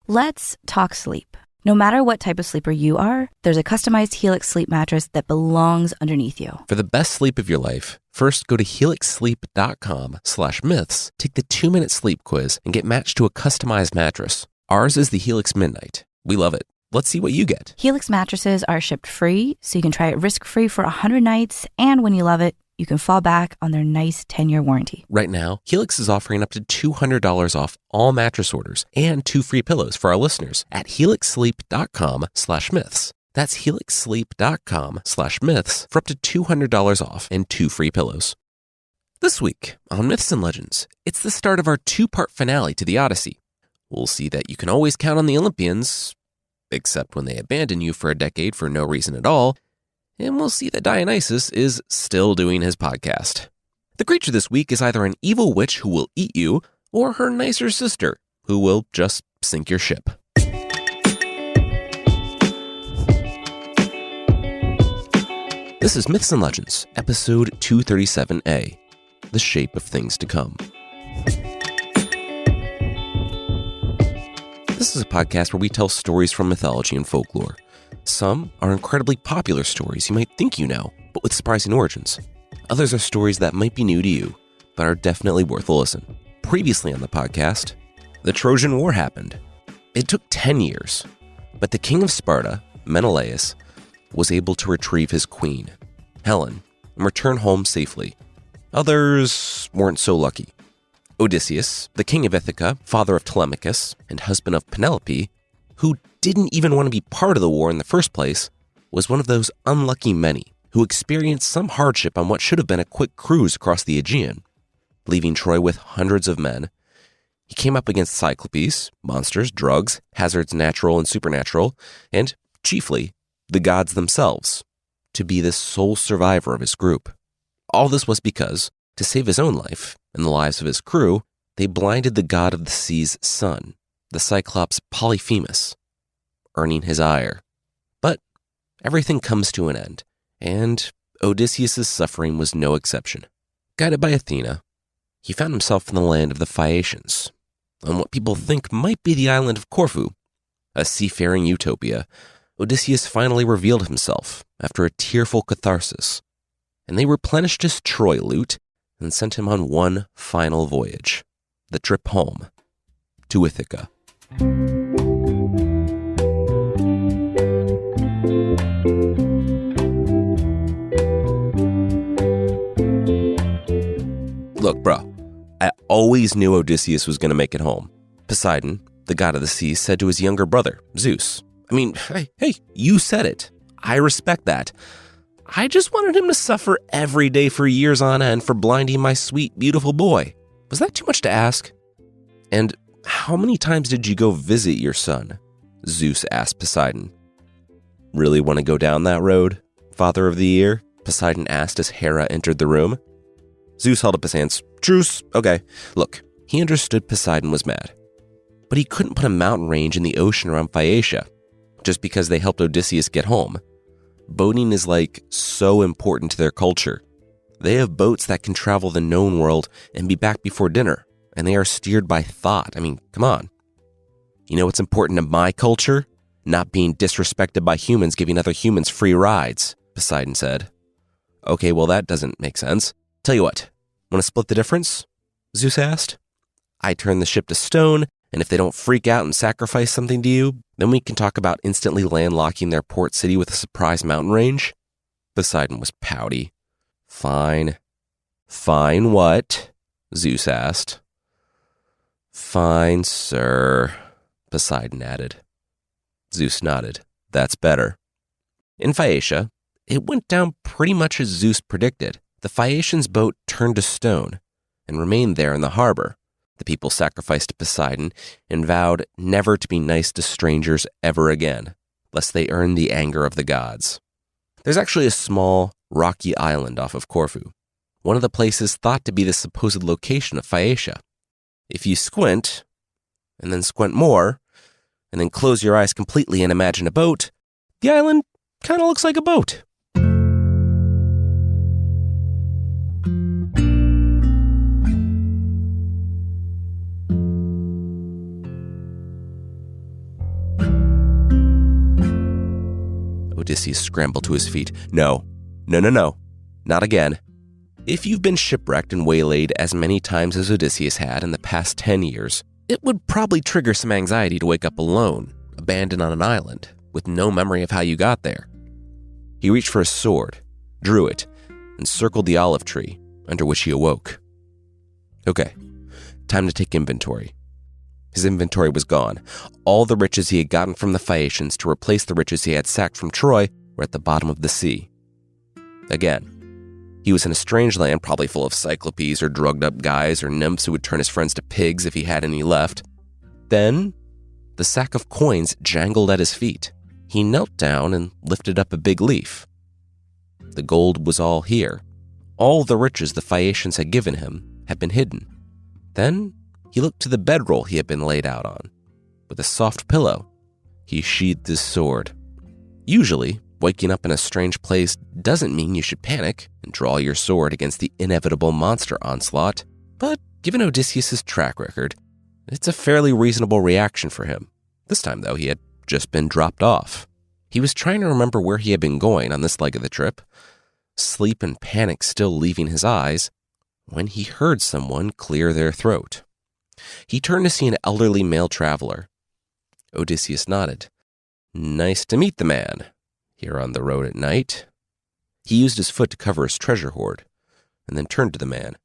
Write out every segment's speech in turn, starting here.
Let's talk sleep. No matter what type of sleeper you are, there's a customized Helix sleep mattress that belongs underneath you. For the best sleep of your life, first go to helixsleep.com/myths, take the 2-minute sleep quiz, and get matched to a customized mattress. Ours is the Helix Midnight. We love it. Let's see what you get. Helix mattresses are shipped free, so you can try it risk-free for 100 nights, and when you love it, you can fall back on their nice 10-year warranty. Right now, Helix is offering up to $200 off all mattress orders and 2 free pillows for our listeners at helixsleep.com/myths. That's helixsleep.com/myths for up to $200 off and 2 free pillows. This week on Myths and Legends, it's the start of our 2-part finale to the Odyssey. We'll see that you can always count on the Olympians, except when they abandon you for a decade for no reason at all. And we'll see that Dionysus is still doing his podcast. The creature this week is either an evil witch who will eat you, or her nicer sister, who will just sink your ship. This is Myths and Legends, episode 237A, The Shape of Things to Come. This is a podcast where we tell stories from mythology and folklore. Some are incredibly popular stories you might think you know, but with surprising origins. Others are stories that might be new to you, but are definitely worth a listen. Previously on the podcast, the Trojan War happened. It took 10 years, but the king of Sparta, Menelaus, was able to retrieve his queen, Helen, and return home safely. Others weren't so lucky. Odysseus, the king of Ithaca, father of Telemachus, and husband of Penelope, who didn't even want to be part of the war in the first place, was one of those unlucky many who experienced some hardship on what should have been a quick cruise across the Aegean. Leaving Troy with hundreds of men, he came up against cyclopes, monsters, drugs, hazards natural and supernatural, and, chiefly, the gods themselves, to be the sole survivor of his group. All this was because, to save his own life and the lives of his crew, they blinded the god of the sea's son, the Cyclops Polyphemus, earning his ire. But everything comes to an end, and Odysseus' suffering was no exception. Guided by Athena, he found himself in the land of the Phaeacians, on what people think might be the island of Corfu. A seafaring utopia, Odysseus finally revealed himself after a tearful catharsis, and they replenished his Troy loot and sent him on one final voyage, the trip home to Ithaca. Look, bro, I always knew Odysseus was going to make it home. Poseidon, the god of the sea, said to his younger brother, Zeus, hey, you said it. I respect that. I just wanted him to suffer every day for years on end for blinding my sweet, beautiful boy. Was that too much to ask? And how many times did you go visit your son? Zeus asked Poseidon. Really want to go down that road, Father of the Year? Poseidon asked as Hera entered the room. Zeus held up his hands. Truce, okay. Look, he understood Poseidon was mad, but he couldn't put a mountain range in the ocean around Phaeacia just because they helped Odysseus get home. Boating is so important to their culture. They have boats that can travel the known world and be back before dinner, and they are steered by thought. Come on. You know what's important to my culture? Not being disrespected by humans giving other humans free rides, Poseidon said. Okay, well that doesn't make sense. Tell you what, want to split the difference? Zeus asked. I turn the ship to stone, and if they don't freak out and sacrifice something to you, then we can talk about instantly landlocking their port city with a surprise mountain range. Poseidon was pouty. Fine. Fine what? Zeus asked. Fine, sir, Poseidon added. Zeus nodded. That's better. In Phaeacia, it went down pretty much as Zeus predicted. The Phaeacians' boat turned to stone and remained there in the harbor. The people sacrificed to Poseidon and vowed never to be nice to strangers ever again, lest they earn the anger of the gods. There's actually a small, rocky island off of Corfu, one of the places thought to be the supposed location of Phaeacia. If you squint, and then squint more, and then close your eyes completely and imagine a boat, the island kind of looks like a boat. Odysseus scrambled to his feet. No, not again. If you've been shipwrecked and waylaid as many times as Odysseus had in the past 10 years, it would probably trigger some anxiety to wake up alone, abandoned on an island, with no memory of how you got there. He reached for his sword, drew it, and circled the olive tree, under which he awoke. Okay, time to take inventory. His inventory was gone. All the riches he had gotten from the Phaeacians to replace the riches he had sacked from Troy were at the bottom of the sea. Again, he was in a strange land, probably full of cyclopes or drugged-up guys or nymphs who would turn his friends to pigs if he had any left. Then, the sack of coins jangled at his feet. He knelt down and lifted up a big leaf. The gold was all here. All the riches the Phaeacians had given him had been hidden. Then, he looked to the bedroll he had been laid out on. With a soft pillow, he sheathed his sword. Usually, waking up in a strange place doesn't mean you should panic and draw your sword against the inevitable monster onslaught, but given Odysseus' track record, it's a fairly reasonable reaction for him. This time, though, he had just been dropped off. He was trying to remember where he had been going on this leg of the trip, sleep and panic still leaving his eyes, when he heard someone clear their throat. He turned to see an elderly male traveler. Odysseus nodded. Nice to meet the man. Here on the road at night. He used his foot to cover his treasure hoard, and then turned to the man.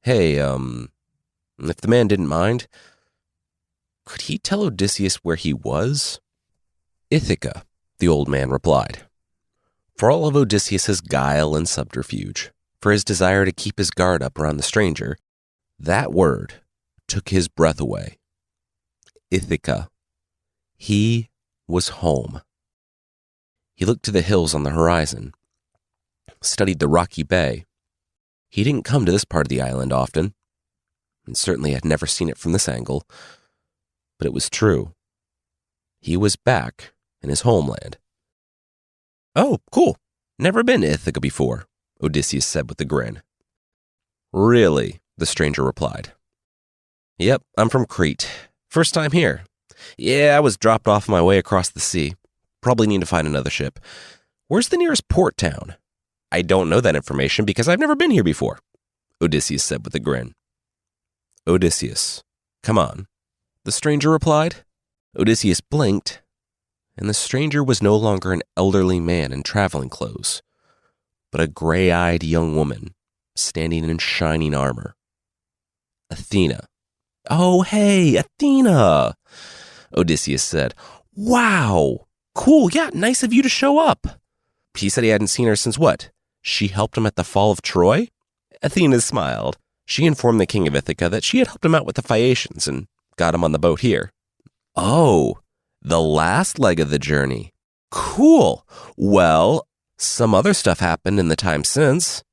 Hey, if the man didn't mind, could he tell Odysseus where he was? Ithaca, the old man replied. For all of Odysseus' guile and subterfuge, for his desire to keep his guard up around the stranger, that word took his breath away. Ithaca. He was home. He looked to the hills on the horizon, studied the rocky bay. He didn't come to this part of the island often, and certainly had never seen it from this angle, but it was true. He was back in his homeland. Oh, cool. Never been to Ithaca before, Odysseus said with a grin. Really, the stranger replied. Yep, I'm from Crete. First time here. Yeah, I was dropped off my way across the sea. Probably need to find another ship. Where's the nearest port town? I don't know that information because I've never been here before, Odysseus said with a grin. Odysseus, come on, the stranger replied. Odysseus blinked, and the stranger was no longer an elderly man in traveling clothes, but a gray-eyed young woman standing in shining armor. Athena. Oh, hey, Athena, Odysseus said. Wow! Cool, yeah, nice of you to show up. He said he hadn't seen her since what? She helped him at the fall of Troy? Athena smiled. She informed the king of Ithaca that she had helped him out with the Phaeacians and got him on the boat here. Oh, the last leg of the journey. Cool. Well, some other stuff happened in the time since.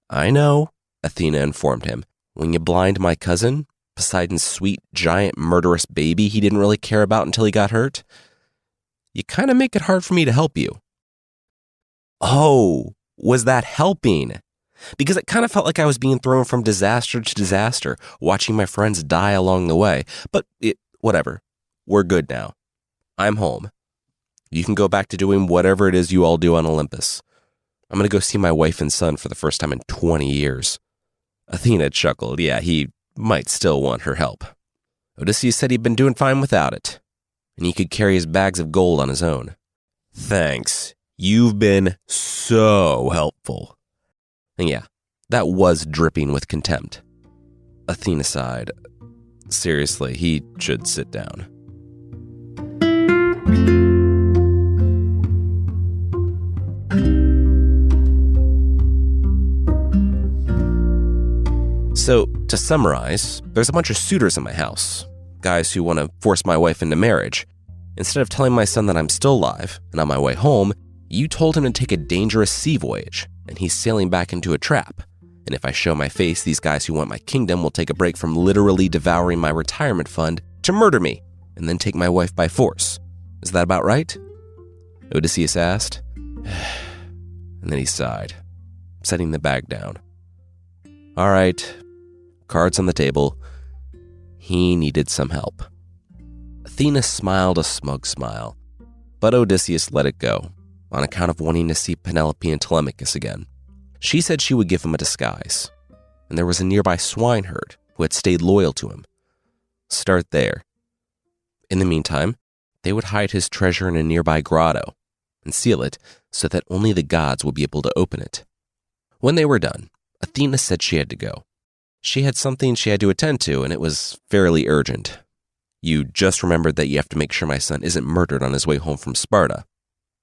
I know, Athena informed him. When you blind my cousin, Poseidon's sweet, giant, murderous baby he didn't really care about until he got hurt, you kind of make it hard for me to help you. Oh, was that helping? Because it kind of felt like I was being thrown from disaster to disaster, watching my friends die along the way. But whatever. We're good now. I'm home. You can go back to doing whatever it is you all do on Olympus. I'm going to go see my wife and son for the first time in 20 years. Athena chuckled. Yeah, he might still want her help. Odysseus said he'd been doing fine without it, and he could carry his bags of gold on his own. Thanks. You've been so helpful. And yeah, that was dripping with contempt. Athena sighed. Seriously, he should sit down. So, to summarize, there's a bunch of suitors in my house. Guys who want to force my wife into marriage. Instead of telling my son that I'm still alive and on my way home, you told him to take a dangerous sea voyage, and he's sailing back into a trap. And if I show my face, these guys who want my kingdom will take a break from literally devouring my retirement fund to murder me, and then take my wife by force. Is that about right? Odysseus asked. And then he sighed, setting the bag down. All right, cards on the table. He needed some help. Athena smiled a smug smile. But Odysseus let it go, on account of wanting to see Penelope and Telemachus again. She said she would give him a disguise, and there was a nearby swineherd who had stayed loyal to him. Start there. In the meantime, they would hide his treasure in a nearby grotto and seal it so that only the gods would be able to open it. When they were done, Athena said she had to go. She had something she had to attend to, and it was fairly urgent. You just remembered that you have to make sure my son isn't murdered on his way home from Sparta,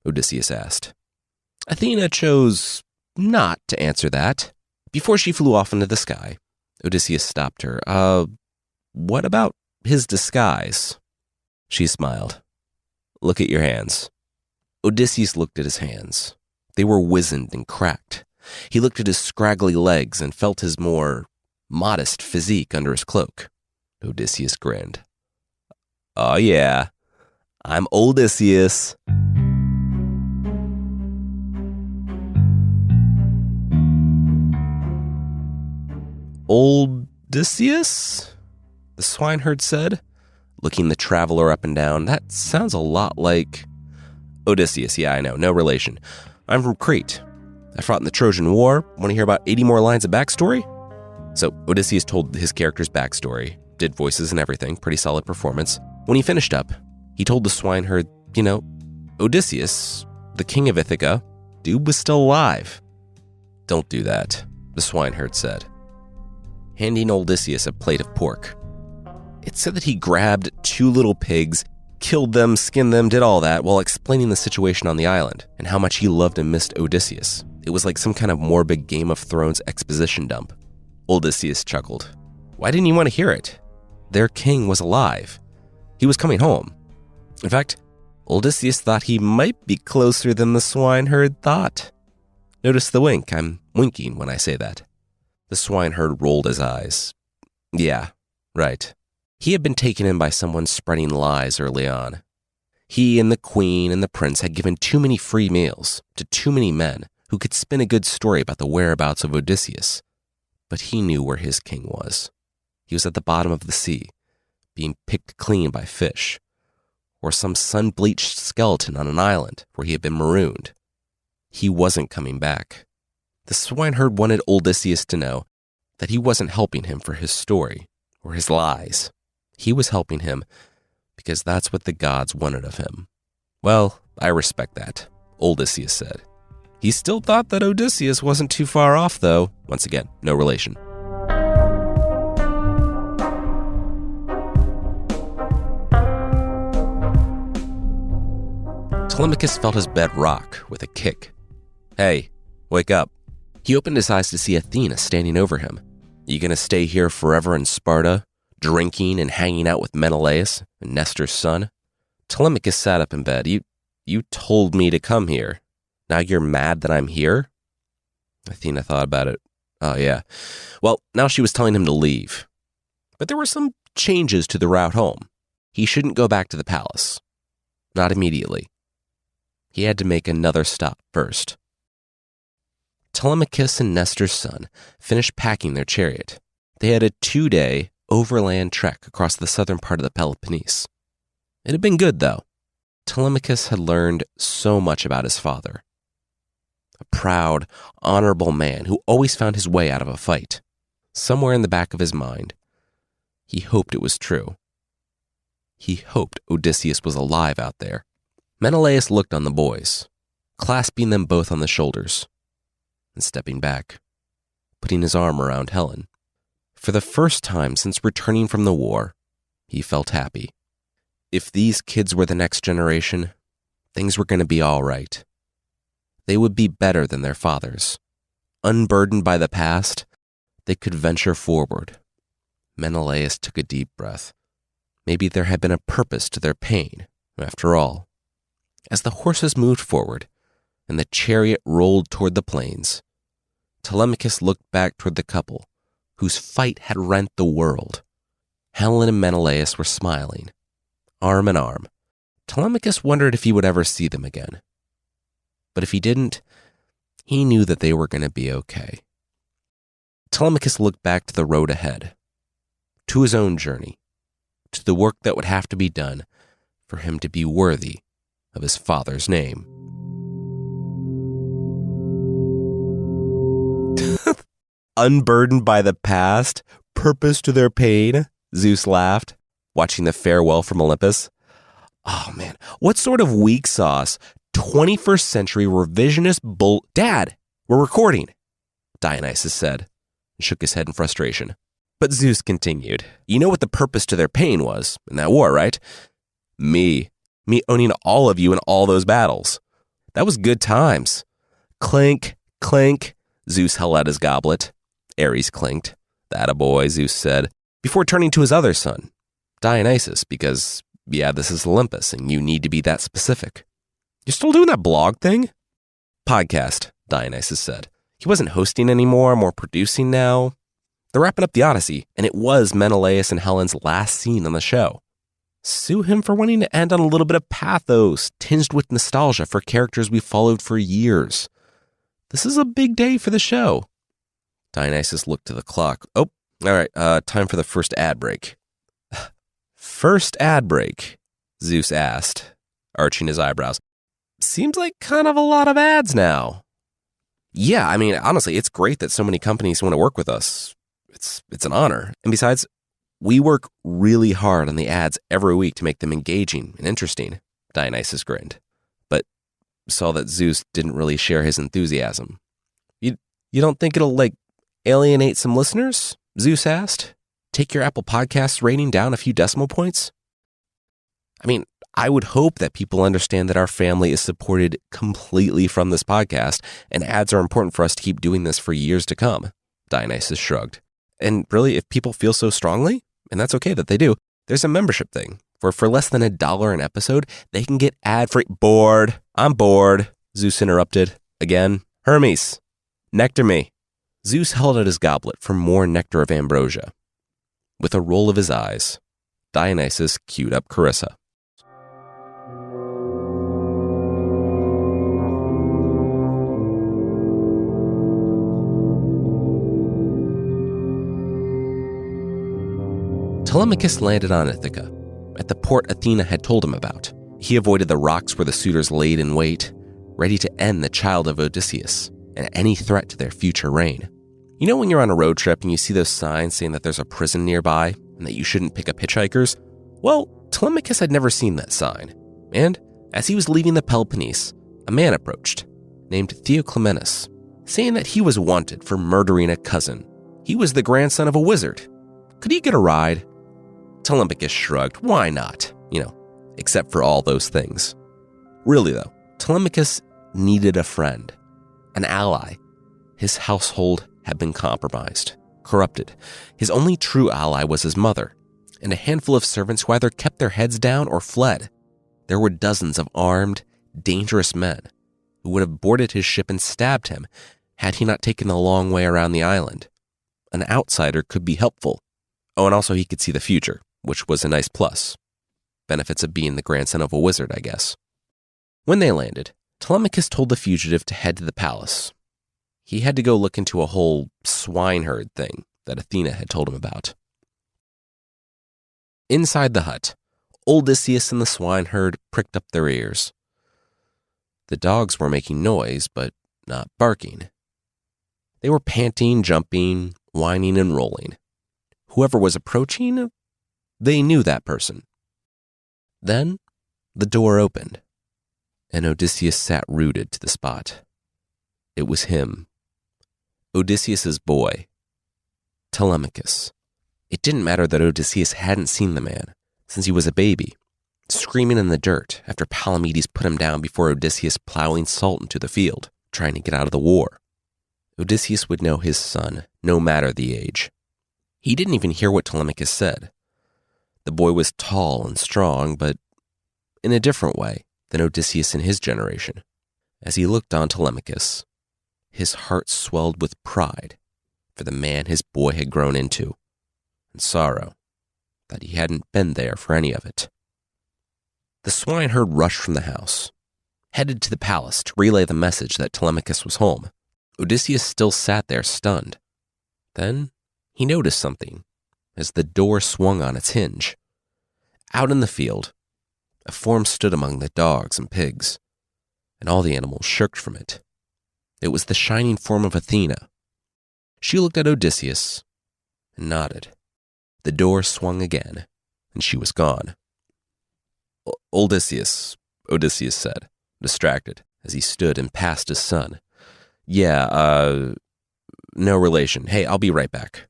Odysseus asked. Athena chose not to answer that. Before she flew off into the sky, Odysseus stopped her. What about his disguise? She smiled. Look at your hands. Odysseus looked at his hands. They were wizened and cracked. He looked at his scraggly legs and felt his more modest physique under his cloak. Odysseus grinned. Oh yeah, I'm Odysseus. Odysseus? The swineherd said, looking the traveler up and down. That sounds a lot like... Odysseus, yeah, I know, no relation. I'm from Crete. I fought in the Trojan War. Want to hear about 80 more lines of backstory? So Odysseus told his character's backstory, did voices and everything, pretty solid performance. When he finished up, he told the swineherd, Odysseus, the king of Ithaca, dude was still alive. Don't do that, the swineherd said, handing Odysseus a plate of pork. It said that he grabbed 2 little pigs, killed them, skinned them, did all that while explaining the situation on the island and how much he loved and missed Odysseus. It was like some kind of morbid Game of Thrones exposition dump. Odysseus chuckled. Why didn't you want to hear it? Their king was alive. He was coming home. In fact, Odysseus thought he might be closer than the swineherd thought. Notice the wink. I'm winking when I say that. The swineherd rolled his eyes. Yeah, right. He had been taken in by someone spreading lies early on. He and the queen and the prince had given too many free meals to too many men who could spin a good story about the whereabouts of Odysseus. But he knew where his king was. He was at the bottom of the sea, being picked clean by fish, or some sun-bleached skeleton on an island where he had been marooned. He wasn't coming back. The swineherd wanted Odysseus to know that he wasn't helping him for his story or his lies. He was helping him because that's what the gods wanted of him. Well, I respect that, Odysseus said. He still thought that Odysseus wasn't too far off, though. Once again, no relation. Telemachus felt his bed rock with a kick. Hey, wake up. He opened his eyes to see Athena standing over him. You gonna stay here forever in Sparta, drinking and hanging out with Menelaus and Nestor's son? Telemachus sat up in bed. You told me to come here. Now you're mad that I'm here? Athena thought about it. Oh, yeah. Well, now she was telling him to leave. But there were some changes to the route home. He shouldn't go back to the palace. Not immediately. He had to make another stop first. Telemachus and Nestor's son finished packing their chariot. They had a 2-day overland trek across the southern part of the Peloponnese. It had been good, though. Telemachus had learned so much about his father. A proud, honorable man who always found his way out of a fight. Somewhere in the back of his mind, he hoped it was true. He hoped Odysseus was alive out there. Menelaus looked on the boys, clasping them both on the shoulders, and stepping back, putting his arm around Helen. For the first time since returning from the war, he felt happy. If these kids were the next generation, things were going to be all right. They would be better than their fathers. Unburdened by the past, they could venture forward. Menelaus took a deep breath. Maybe there had been a purpose to their pain, after all. As the horses moved forward, and the chariot rolled toward the plains, Telemachus looked back toward the couple, whose fight had rent the world. Helen and Menelaus were smiling, arm in arm. Telemachus wondered if he would ever see them again. But if he didn't, he knew that they were going to be okay. Telemachus looked back to the road ahead, to his own journey, to the work that would have to be done for him to be worthy of his father's name. Unburdened by the past, purpose to their pain, Zeus laughed, watching the farewell from Olympus. Oh man, what sort of weak sauce, 21st century revisionist Dad, we're recording, Dionysus said, and shook his head in frustration. But Zeus continued. You know what the purpose to their pain was in that war, right? Me owning all of you in all those battles. That was good times. Clink, clink, Zeus held out his goblet. Ares clinked. That a boy, Zeus said, before turning to his other son, Dionysus, because, yeah, this is Olympus, and you need to be that specific. You're still doing that blog thing? Podcast, Dionysus said. He wasn't hosting anymore, more producing now. They're wrapping up the Odyssey, and it was Menelaus and Helen's last scene on the show. Sue him for wanting to end on a little bit of pathos, tinged with nostalgia for characters we followed for years. This is a big day for the show. Dionysus looked to the clock. Oh, all right, time for the first ad break. First ad break, Zeus asked, arching his eyebrows. Seems like kind of a lot of ads now. Yeah, I mean, honestly, it's great that so many companies want to work with us. It's an honor. And besides, we work really hard on the ads every week to make them engaging and interesting, Dionysus grinned, but saw that Zeus didn't really share his enthusiasm. You don't think it'll, alienate some listeners? Zeus asked. Take your Apple Podcasts rating down a few decimal points? I mean, I would hope that people understand that our family is supported completely from this podcast, and ads are important for us to keep doing this for years to come, Dionysus shrugged. And really, if people feel so strongly, and that's okay that they do, there's a membership thing where for less than $1 an episode, they can get ad-free. Bored. I'm bored, Zeus interrupted. Again. Hermes, nectar me. Zeus held out his goblet for more nectar of ambrosia. With a roll of his eyes, Dionysus queued up Carissa. Telemachus landed on Ithaca, at the port Athena had told him about. He avoided the rocks where the suitors laid in wait, ready to end the child of Odysseus and any threat to their future reign. You know when you're on a road trip and you see those signs saying that there's a prison nearby and that you shouldn't pick up hitchhikers? Well, Telemachus had never seen that sign. And as he was leaving the Peloponnese, a man approached, named Theoclymenus, saying that he was wanted for murdering a cousin. He was the grandson of a wizard. Could he get a ride? Telemachus shrugged. Why not? Except for all those things. Really though, Telemachus needed a friend, an ally. His household had been compromised, corrupted. His only true ally was his mother, and a handful of servants who either kept their heads down or fled. There were dozens of armed, dangerous men who would have boarded his ship and stabbed him had he not taken the long way around the island. An outsider could be helpful. Oh, and also he could see the future, which was a nice plus. Benefits of being the grandson of a wizard, I guess. When they landed, Telemachus told the fugitive to head to the palace. He had to go look into a whole swineherd thing that Athena had told him about. Inside the hut, Odysseus and the swineherd pricked up their ears. The dogs were making noise, but not barking. They were panting, jumping, whining, and rolling. Whoever was approaching, they knew that person. Then the door opened, and Odysseus sat rooted to the spot. It was him, Odysseus's boy, Telemachus. It didn't matter that Odysseus hadn't seen the man since he was a baby, screaming in the dirt after Palamedes put him down before Odysseus plowing salt into the field, trying to get out of the war. Odysseus would know his son, no matter the age. He didn't even hear what Telemachus said. The boy was tall and strong, but in a different way than Odysseus in his generation. As he looked on Telemachus, his heart swelled with pride for the man his boy had grown into, and sorrow that he hadn't been there for any of it. The swineherd rushed from the house, headed to the palace to relay the message that Telemachus was home. Odysseus still sat there stunned. Then he noticed something as the door swung on its hinge. Out in the field, A form stood among the dogs and pigs, and all the animals shirked from it. It was the shining form of Athena. She looked at Odysseus and nodded. The door swung again, and she was gone. Odysseus said, distracted, as he stood and passed his son. Yeah, no relation. Hey, I'll be right back.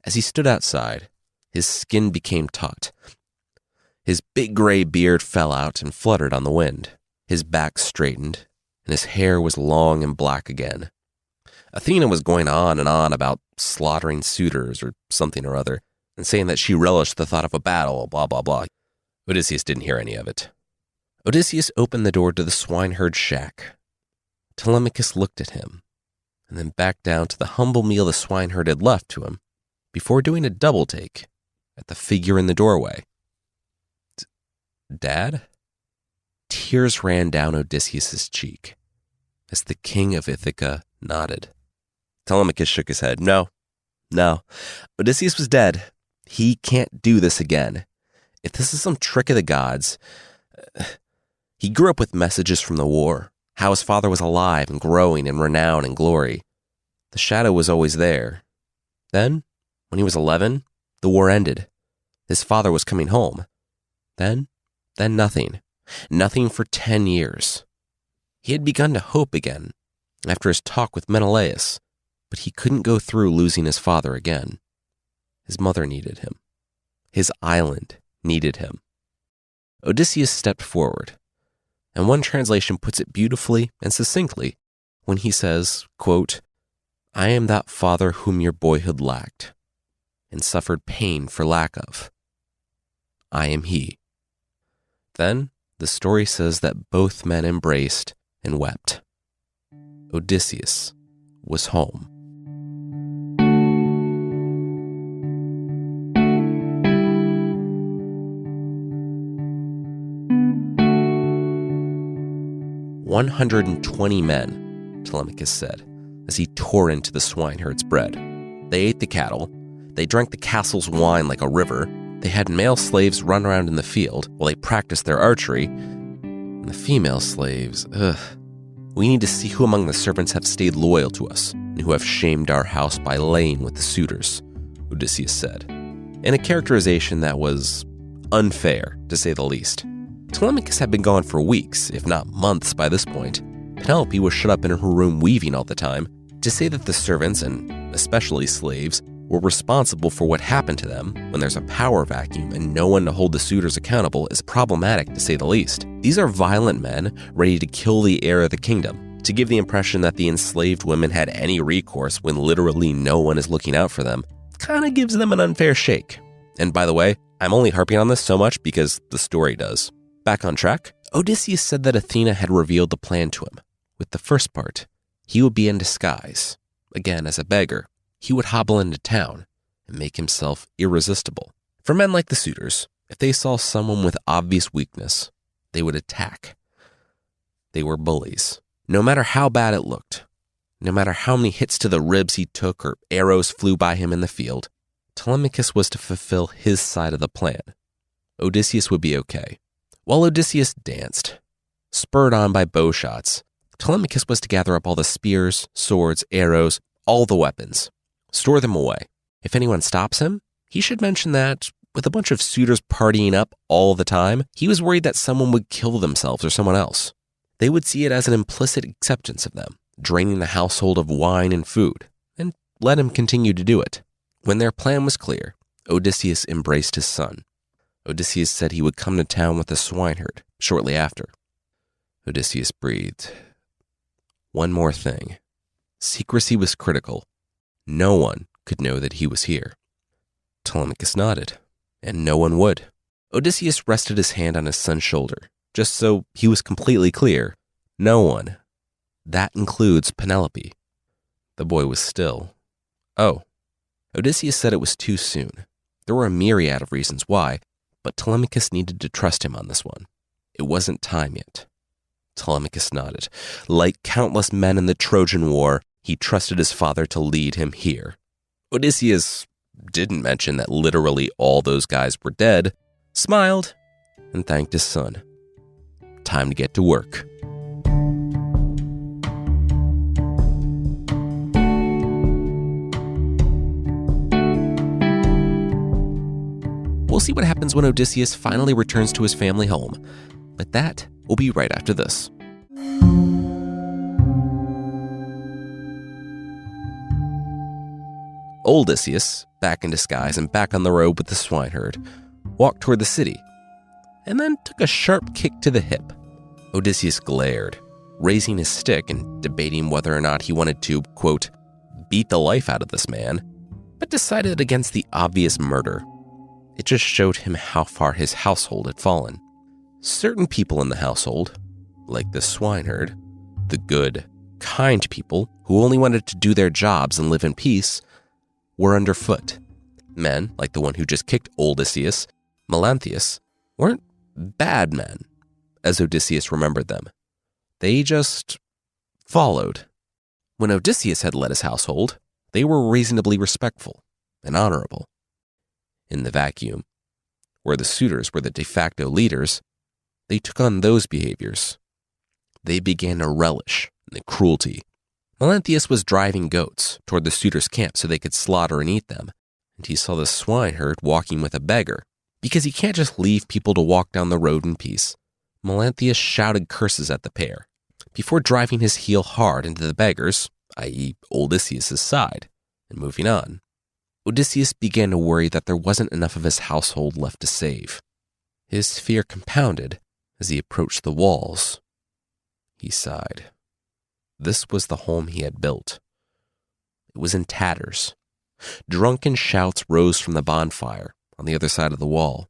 As he stood outside, his skin became taut. His big gray beard fell out and fluttered on the wind. His back straightened, and his hair was long and black again. Athena was going on and on about slaughtering suitors or something or other, and saying that she relished the thought of a battle, blah, blah, blah. Odysseus didn't hear any of it. Odysseus opened the door to the swineherd's shack. Telemachus looked at him, and then back down to the humble meal the swineherd had left to him, before doing a double take at the figure in the doorway. Dad? Tears ran down Odysseus's cheek as the king of Ithaca nodded. Telemachus shook his head. No. Odysseus was dead. He can't do this again. If this is some trick of the gods... He grew up with messages from the war, how his father was alive and growing in renown and glory. The shadow was always there. Then, when he was 11, the war ended. His father was coming home. Then nothing. Nothing for 10 years. He had begun to hope again after his talk with Menelaus, but he couldn't go through losing his father again. His mother needed him. His island needed him. Odysseus stepped forward, and one translation puts it beautifully and succinctly when he says, quote, "I am that father whom your boyhood lacked, and suffered pain for lack of. I am he." Then the story says that both men embraced and wept. Odysseus was home. "120 men," Telemachus said, as he tore into the swineherd's bread. They ate the cattle. They drank the castle's wine like a river. They had male slaves run around in the field while they practiced their archery. And the female slaves, we need to see who among the servants have stayed loyal to us and who have shamed our house by laying with the suitors, Odysseus said, in a characterization that was unfair, to say the least. Telemachus had been gone for weeks, if not months by this point. Penelope was shut up in her room weaving all the time. To say that the servants, and especially slaves, were responsible for what happened to them when there's a power vacuum and no one to hold the suitors accountable is problematic, to say the least. These are violent men ready to kill the heir of the kingdom. To give the impression that the enslaved women had any recourse when literally no one is looking out for them kind of gives them an unfair shake. And by the way, I'm only harping on this so much because the story does. Back on track, Odysseus said that Athena had revealed the plan to him. With the first part, he would be in disguise, again as a beggar. He would hobble into town and make himself irresistible. For men like the suitors, if they saw someone with obvious weakness, they would attack. They were bullies. No matter how bad it looked, no matter how many hits to the ribs he took or arrows flew by him in the field, Telemachus was to fulfill his side of the plan. Odysseus would be okay. While Odysseus danced, spurred on by bow shots, Telemachus was to gather up all the spears, swords, arrows, all the weapons, store them away. If anyone stops him, he should mention that, with a bunch of suitors partying up all the time, he was worried that someone would kill themselves or someone else. They would see it as an implicit acceptance of them, draining the household of wine and food, and let him continue to do it. When their plan was clear, Odysseus embraced his son. Odysseus said he would come to town with the swineherd shortly after. Odysseus breathed. One more thing. Secrecy was critical. No one could know that he was here. Telemachus nodded, and no one would. Odysseus rested his hand on his son's shoulder, just so he was completely clear. No one. That includes Penelope. The boy was still. Oh. Odysseus said it was too soon. There were a myriad of reasons why, but Telemachus needed to trust him on this one. It wasn't time yet. Telemachus nodded. Like countless men in the Trojan War, he trusted his father to lead him here. Odysseus didn't mention that literally all those guys were dead, smiled, and thanked his son. Time to get to work. We'll see what happens when Odysseus finally returns to his family home, but that will be right after this. Odysseus, back in disguise and back on the road with the swineherd, walked toward the city, and then took a sharp kick to the hip. Odysseus glared, raising his stick and debating whether or not he wanted to, quote, beat the life out of this man, but decided against the obvious murder. It just showed him how far his household had fallen. Certain people in the household, like the swineherd, the good, kind people who only wanted to do their jobs and live in peace, were underfoot. Men, like the one who just kicked Odysseus, Melanthius, weren't bad men, as Odysseus remembered them. They just followed. When Odysseus had led his household, they were reasonably respectful and honorable. In the vacuum, where the suitors were the de facto leaders, they took on those behaviors. They began to relish in the cruelty. Melanthius was driving goats toward the suitors' camp so they could slaughter and eat them, and he saw the swineherd walking with a beggar. Because he can't just leave people to walk down the road in peace, Melanthius shouted curses at the pair, before driving his heel hard into the beggar's, i.e. Odysseus' side, and moving on. Odysseus began to worry that there wasn't enough of his household left to save. His fear compounded as he approached the walls. He sighed. This was the home he had built. It was in tatters. Drunken shouts rose from the bonfire on the other side of the wall.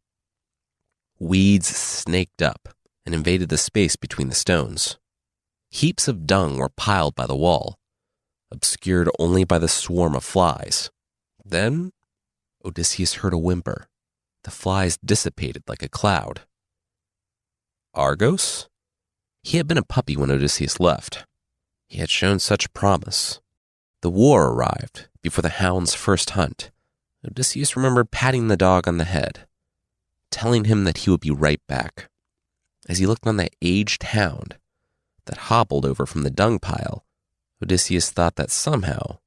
Weeds snaked up and invaded the space between the stones. Heaps of dung were piled by the wall, obscured only by the swarm of flies. Then, Odysseus heard a whimper. The flies dissipated like a cloud. Argos? He had been a puppy when Odysseus left. He had shown such promise. The war arrived before the hound's first hunt. Odysseus remembered patting the dog on the head, telling him that he would be right back. As he looked on the aged hound that hobbled over from the dung pile, Odysseus thought that somehow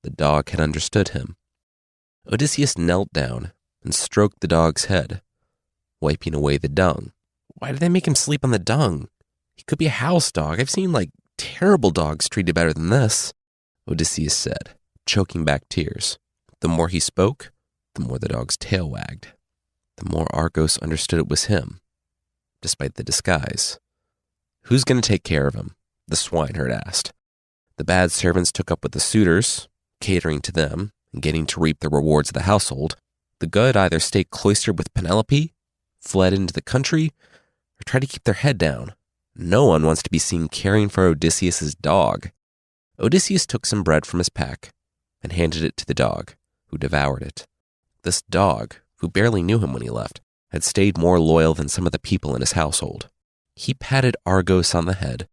the dog had understood him. Odysseus knelt down and stroked the dog's head, wiping away the dung. Why did they make him sleep on the dung? He could be a house dog. I've seen, terrible dogs treated better than this, Odysseus said, choking back tears. The more he spoke, the more the dog's tail wagged. The more Argos understood it was him, despite the disguise. Who's going to take care of him? The swineherd asked. The bad servants took up with the suitors, catering to them and getting to reap the rewards of the household. The good either stayed cloistered with Penelope, fled into the country, or tried to keep their head down. No one wants to be seen caring for Odysseus' dog. Odysseus took some bread from his pack and handed it to the dog, who devoured it. This dog, who barely knew him when he left, had stayed more loyal than some of the people in his household. He patted Argos on the head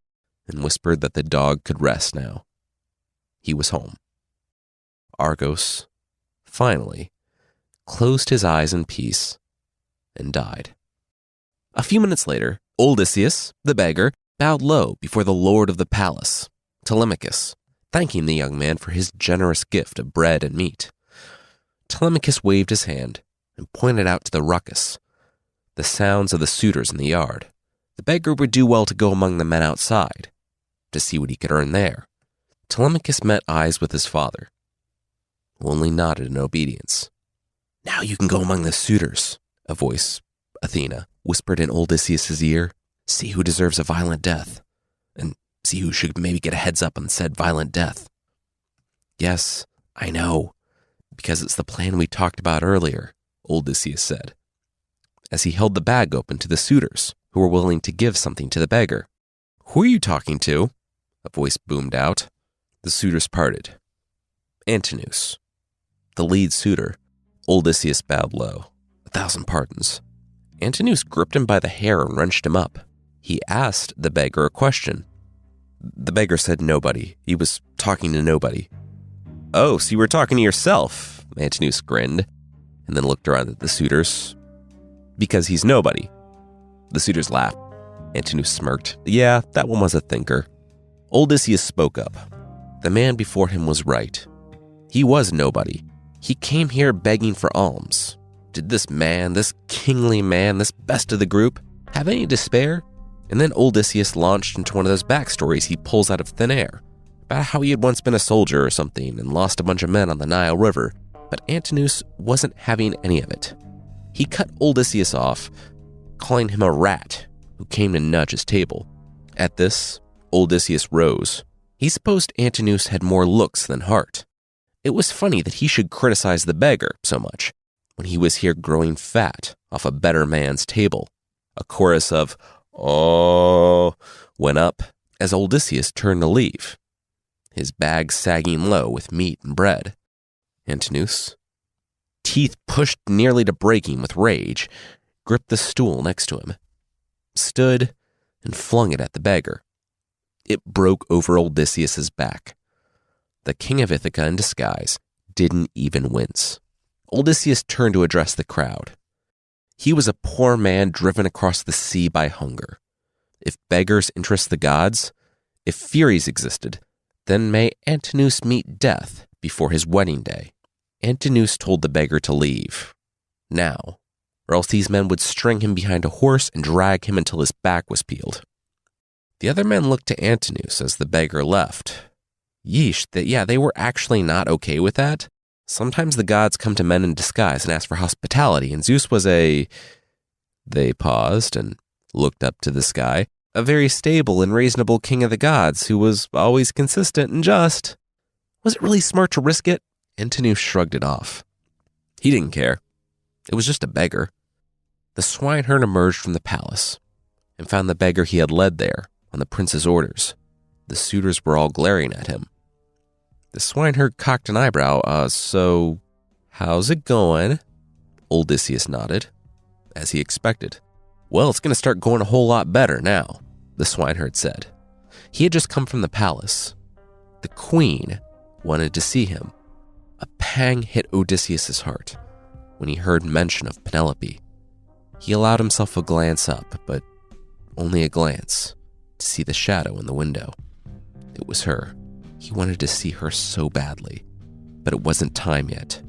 and whispered that the dog could rest now. He was home. Argos, finally, closed his eyes in peace and died. A few minutes later, Odysseus, the beggar, bowed low before the lord of the palace, Telemachus, thanking the young man for his generous gift of bread and meat. Telemachus waved his hand and pointed out to the ruckus, the sounds of the suitors in the yard. The beggar would do well to go among the men outside, to see what he could earn there. Telemachus met eyes with his father, who only nodded in obedience. Now you can go among the suitors, a voice, Athena, whispered in Odysseus' ear. See who deserves a violent death, and see who should maybe get a heads up on said violent death. Yes, I know, because it's the plan we talked about earlier, Odysseus said, as he held the bag open to the suitors, who were willing to give something to the beggar. Who are you talking to? A voice boomed out. The suitors parted. Antinous, the lead suitor. Odysseus bowed low. 1,000 pardons. Antinous gripped him by the hair and wrenched him up. He asked the beggar a question. The beggar said nobody. He was talking to nobody. Oh, so you were talking to yourself, Antinous grinned, and then looked around at the suitors. Because he's nobody. The suitors laughed. Antinous smirked. Yeah, that one was a thinker. Odysseus spoke up. The man before him was right. He was nobody. He came here begging for alms. Did this man, this kingly man, this best of the group, have any despair? And then Odysseus launched into one of those backstories he pulls out of thin air, about how he had once been a soldier or something and lost a bunch of men on the Nile River, but Antinous wasn't having any of it. He cut Odysseus off, calling him a rat who came to nudge his table. At this, Odysseus rose. He supposed Antinous had more looks than heart. It was funny that he should criticize the beggar so much when he was here growing fat off a better man's table. A chorus of, "Oh," went up as Odysseus turned to leave, his bag sagging low with meat and bread. Antinous, teeth pushed nearly to breaking with rage, gripped the stool next to him, stood, and flung it at the beggar. It broke over Odysseus's back. The king of Ithaca in disguise didn't even wince. Odysseus turned to address the crowd. He was a poor man driven across the sea by hunger. If beggars interest the gods, if Furies existed, then may Antinous meet death before his wedding day. Antinous told the beggar to leave, now, or else these men would string him behind a horse and drag him until his back was peeled. The other men looked to Antinous as the beggar left. Yeesh, they were actually not okay with that. Sometimes the gods come to men in disguise and ask for hospitality, and Zeus was They paused and looked up to the sky, a very stable and reasonable king of the gods who was always consistent and just. Was it really smart to risk it? Antinous shrugged it off. He didn't care. It was just a beggar. The swineherd emerged from the palace and found the beggar he had led there on the prince's orders. The suitors were all glaring at him. The swineherd cocked an eyebrow. So, how's it going? Odysseus nodded, as he expected. Well, it's going to start going a whole lot better now, the swineherd said. He had just come from the palace. The queen wanted to see him. A pang hit Odysseus's heart when he heard mention of Penelope. He allowed himself a glance up, but only a glance, to see the shadow in the window. It was her. He wanted to see her so badly, but it wasn't time yet.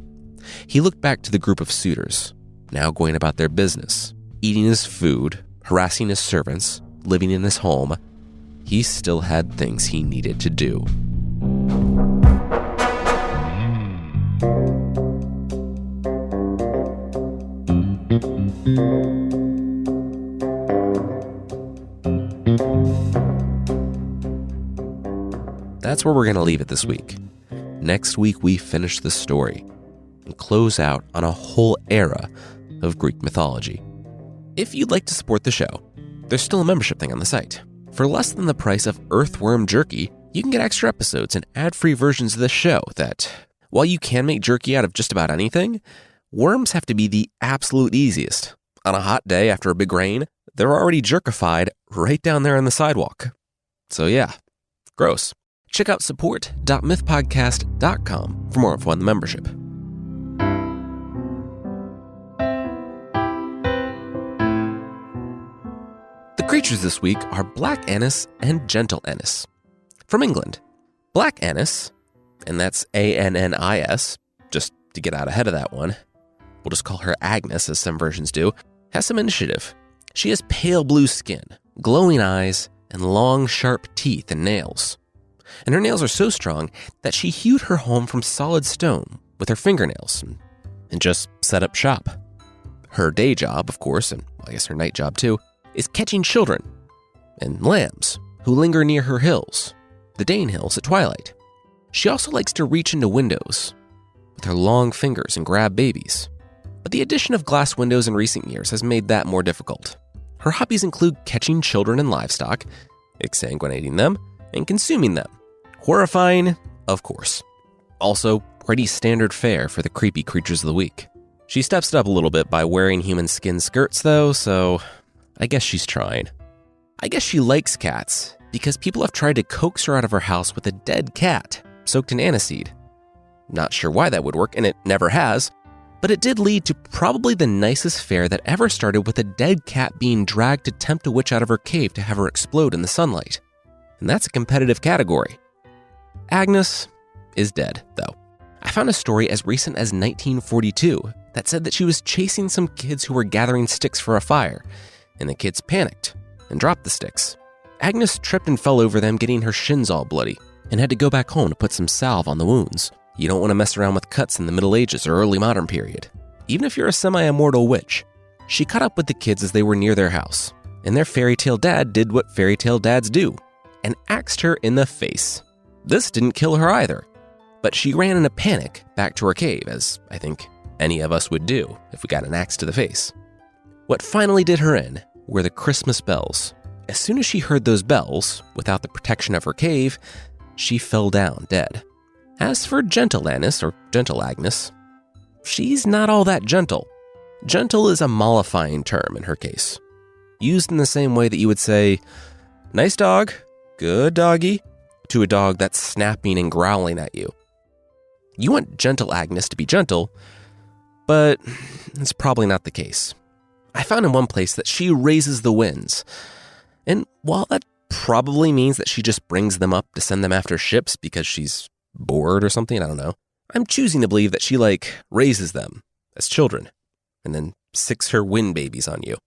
He looked back to the group of suitors, now going about their business, eating his food, harassing his servants, living in his home. He still had things he needed to do. That's where we're going to leave it this week. Next week, we finish the story and close out on a whole era of Greek mythology. If you'd like to support the show, there's still a membership thing on the site. For less than the price of earthworm jerky, you can get extra episodes and ad-free versions of the show that, while you can make jerky out of just about anything, worms have to be the absolute easiest. On a hot day after a big rain, they're already jerkified right down there on the sidewalk. So yeah, gross. Check out support.mythpodcast.com for more info on the membership. The creatures this week are Black Anis and Gentle Anis. From England, Black Anis, and that's Annis, just to get out ahead of that one, we'll just call her Agnes as some versions do, has some initiative. She has pale blue skin, glowing eyes, and long, sharp teeth and nails. And her nails are so strong that she hewed her home from solid stone with her fingernails and just set up shop. Her day job, of course, and I guess her night job too, is catching children and lambs who linger near her hills, the Dane Hills at twilight. She also likes to reach into windows with her long fingers and grab babies. But the addition of glass windows in recent years has made that more difficult. Her hobbies include catching children and livestock, exsanguinating them, and consuming them. Horrifying, of course. Also, pretty standard fare for the creepy creatures of the week. She steps it up a little bit by wearing human skin skirts, though, so I guess she's trying. I guess she likes cats, because people have tried to coax her out of her house with a dead cat soaked in aniseed. Not sure why that would work, and it never has, But it did lead to probably the nicest fair that ever started with a dead cat being dragged to tempt a witch out of her cave to have her explode in the sunlight. And that's a competitive category. Agnes is dead, though. I found a story as recent as 1942 that said that she was chasing some kids who were gathering sticks for a fire, and the kids panicked and dropped the sticks. Agnes tripped and fell over them, getting her shins all bloody, and had to go back home to put some salve on the wounds. You don't want to mess around with cuts in the Middle Ages or early modern period, even if you're a semi-immortal witch. She caught up with the kids as they were near their house, and their fairy tale dad did what fairy tale dads do, and axed her in the face. This didn't kill her either, but she ran in a panic back to her cave, as I think any of us would do if we got an axe to the face. What finally did her in were the Christmas bells. As soon as she heard those bells, without the protection of her cave, she fell down dead. As for gentle Agnes, or gentle Agnes, she's not all that gentle. Gentle is a mollifying term in her case, used in the same way that you would say, nice dog, good doggy, to a dog that's snapping and growling at you. You want gentle Agnes to be gentle, but it's probably not the case. I found in one place that she raises the winds, and while that probably means that she just brings them up to send them after ships because she's bored or something, I don't know, I'm choosing to believe that she, raises them as children and then sicks her wind babies on you.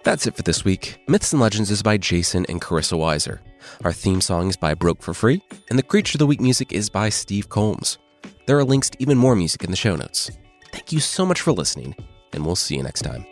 That's it for this week. Myths and Legends is by Jason and Carissa Weiser. Our theme song is by Broke for Free, and the Creature of the Week music is by Steve Combs. There are links to even more music in the show notes. Thank you so much for listening, and we'll see you next time.